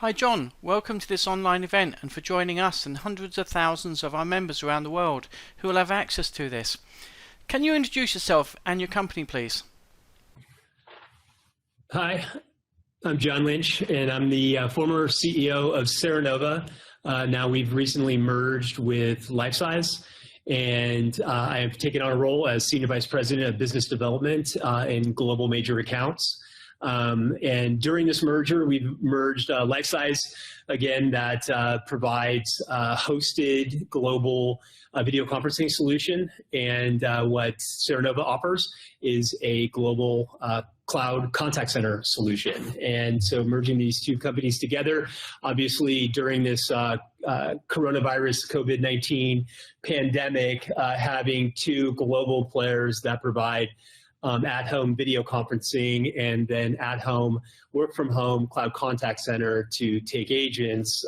Hi John, welcome to this online event and for joining us and hundreds of thousands of our members around the world who will have access to this. Can you introduce yourself and your company, please? Hi, I'm John Lynch, and I'm the former CEO of Serenova. Now we've recently merged with Lifesize, and I have taken on a role as Senior Vice President of Business Development in Global Major Accounts. And during this merger, we've merged Lifesize, again, that provides a hosted global video conferencing solution. And what Serenova offers is a global cloud contact center solution. And so merging these two companies together, obviously during this coronavirus COVID-19 pandemic, having two global players that provide at-home video conferencing and then at-home work-from-home cloud contact center to take agents.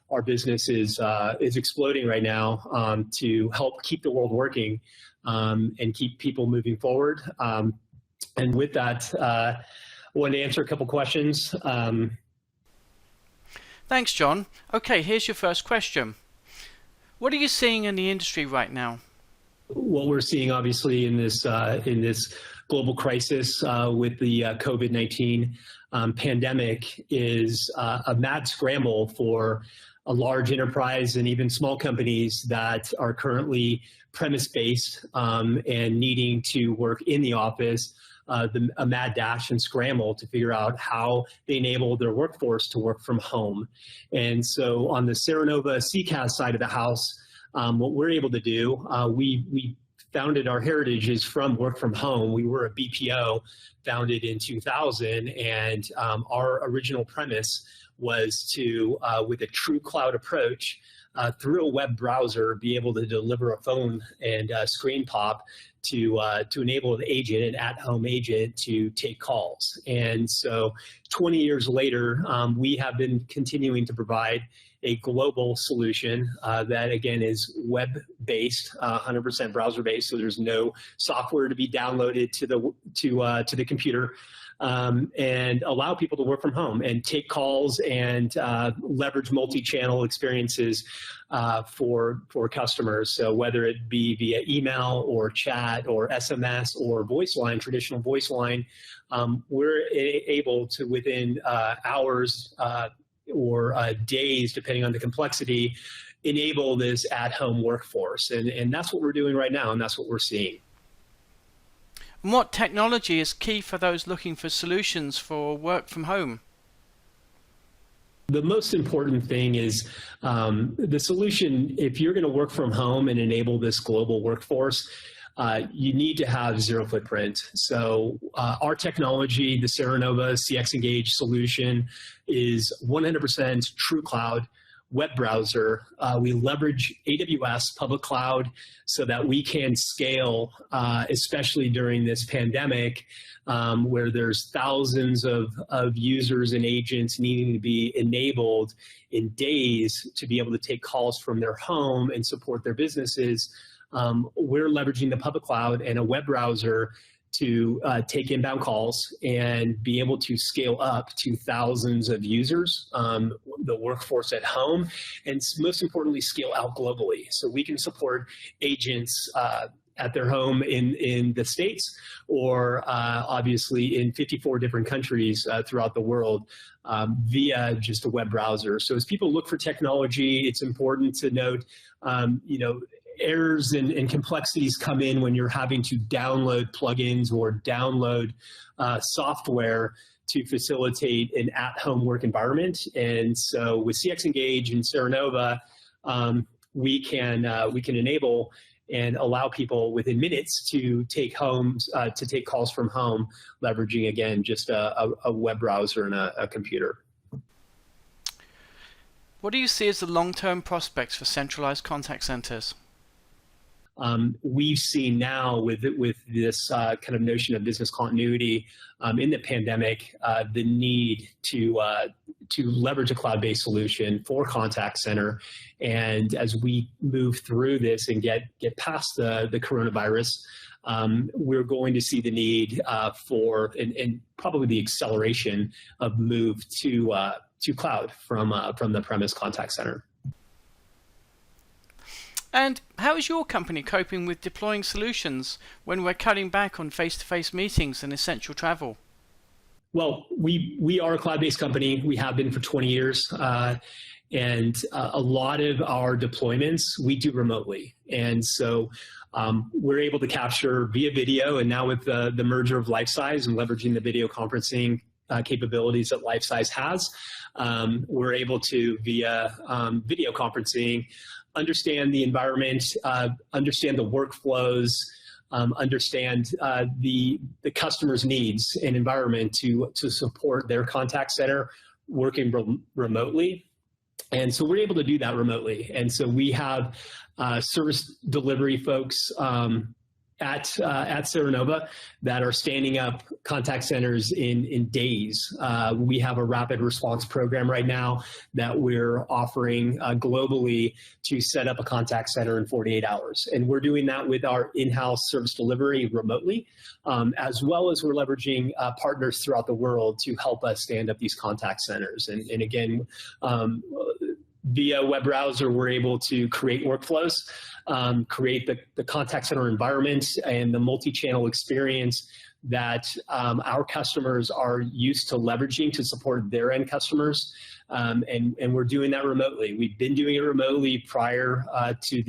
Our business is exploding right now to help keep the world working and keep people moving forward. And with that, I wanted to answer a couple questions. Thanks, John. Okay, here's your first question. What are you seeing in the industry right now? What we're seeing, obviously, in this global crisis with the COVID-19 pandemic is a mad scramble for a large enterprise and even small companies that are currently premise-based and needing to work in the office. A mad dash and scramble to figure out how they enable their workforce to work from home. And so on the Serenova CCaaS side of the house, what we're able to do, we founded, our heritage is from work from home. We were a BPO founded in 2000, and our original premise was to, with a true cloud approach, through a web browser, be able to deliver a phone and screen pop to enable an agent, an at-home agent, to take calls. And so 20 years later, we have been continuing to provide a global solution that, again, is web-based, 100% browser-based, so there's no software to be downloaded to the computer, and allow people to work from home and take calls and leverage multi-channel experiences for customers. So whether it be via email or chat or SMS or voice line, traditional voice line, we're able to, within hours or days, depending on the complexity, enable this at-home workforce. And that's what we're doing right now, and that's what we're seeing. And what technology is key for those looking for solutions for work from home? The most important thing is the solution. If you're going to work from home and enable this global workforce, you need to have zero footprint. So our technology, the Serenova CX Engage solution, is 100% true cloud web browser. We leverage AWS public cloud so that we can scale, especially during this pandemic, where there's thousands of users and agents needing to be enabled in days to be able to take calls from their home and support their businesses. We're leveraging the public cloud and a web browser to take inbound calls and be able to scale up to thousands of users, the workforce at home, and most importantly, scale out globally. So we can support agents at their home in the States, or obviously in 54 different countries throughout the world via just a web browser. So as people look for technology, it's important to note, errors and complexities come in when you're having to download plugins or download software to facilitate an at-home work environment. And so with CX Engage and Serenova, we can enable and allow people within minutes to take calls from home, leveraging, again, just a web browser and a computer. What do you see as the long-term prospects for centralized contact centers? We've seen now with this kind of notion of business continuity in the pandemic, the need to leverage a cloud-based solution for contact center. And as we move through this and get past the coronavirus, we're going to see the need for and probably the acceleration of move to to cloud from the premise contact center. And how is your company coping with deploying solutions when we're cutting back on face-to-face meetings and essential travel? Well, we are a cloud-based company. We have been for 20 years. And a lot of our deployments we do remotely. And so we're able to capture via video, and now with the merger of Lifesize and leveraging the video conferencing capabilities that Lifesize has, we're able to, via video conferencing, understand the environment, understand the workflows, understand the customer's needs and environment to support their contact center working remotely. And so we're able to do that remotely. And so we have service delivery folks at Serenova that are standing up contact centers in days. We have a rapid response program right now that we're offering globally to set up a contact center in 48 hours. And we're doing that with our in-house service delivery remotely, as well as we're leveraging partners throughout the world to help us stand up these contact centers. And again, via web browser, we're able to create workflows, create the contact center environment and the multi-channel experience that our customers are used to leveraging to support their end customers. And we're doing that remotely. We've been doing it remotely prior to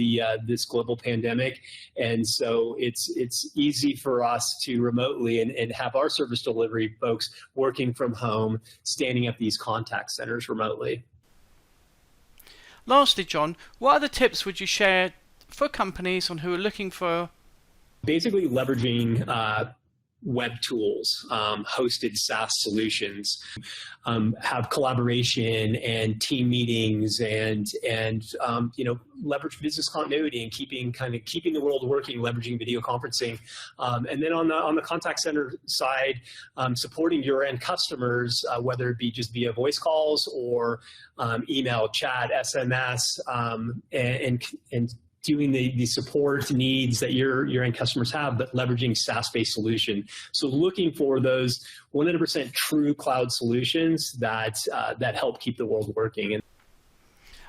this global pandemic. And so it's easy for us to remotely and have our service delivery folks working from home, standing up these contact centers remotely. Lastly, John, what other tips would you share for companies on who are looking for? Basically leveraging web tools, hosted SaaS solutions, have collaboration and team meetings, and leverage business continuity and keeping the world working, leveraging video conferencing, and then on the contact center side, supporting your end customers, whether it be just via voice calls or email, chat, SMS, and doing the support needs that your end customers have, but leveraging SaaS-based solution. So looking for those 100% true cloud solutions that help keep the world working.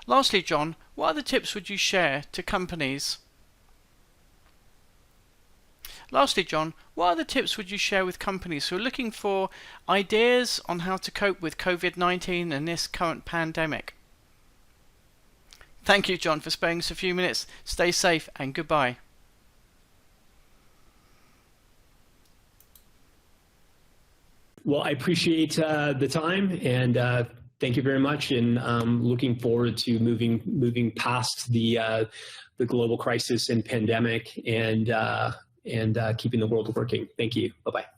Lastly, John, what other tips would you share to companies? Lastly, John, what other tips would you share with companies who are looking for ideas on how to cope with COVID-19 and this current pandemic? Thank you, John, for sparing us a few minutes. Stay safe and goodbye. Well, I appreciate the time, and thank you very much. And looking forward to moving past the global crisis and pandemic, and keeping the world working. Thank you. Bye-bye.